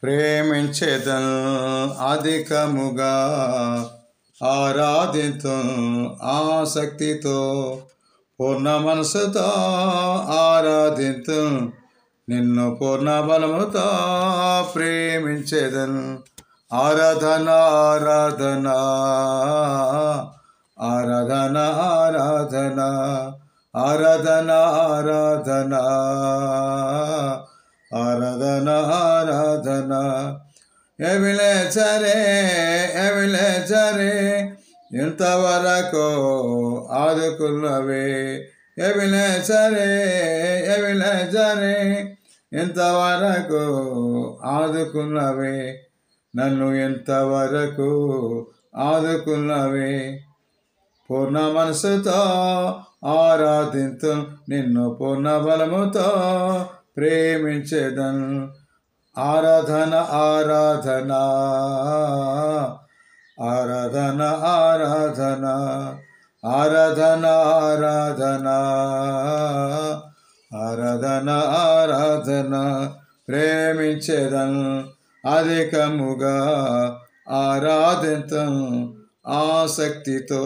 ప్రేమించేదను అధికముగా ఆరాధింతు ఆసక్తితో పూర్ణ మనసుతో ఆరాధింతు నిన్ను పూర్ణ బలముతో ప్రేమించేదను. ఆరాధన ఆరాధన ఆరాధన ఆరాధన ఆరాధన ఆరాధన ఆరాధన ఆరాధన ఎవిలేచరే ఇంతవరకు ఆదుకున్నవే. ఎవిలేచరే ఇంతవరకు ఆదుకున్నవే. నన్ను ఇంతవరకు ఆదుకున్నవే. పూర్ణ మనసుతో ఆరాధింతు నిన్ను పూర్ణ బలముతో ప్రేమించేదను. ఆరాధన ఆరాధన ఆరాధన ఆరాధన ఆరాధన ఆరాధన ఆరాధన ఆరాధన ప్రేమించేదను అధికముగా ఆరాధింతు ఆసక్తితో.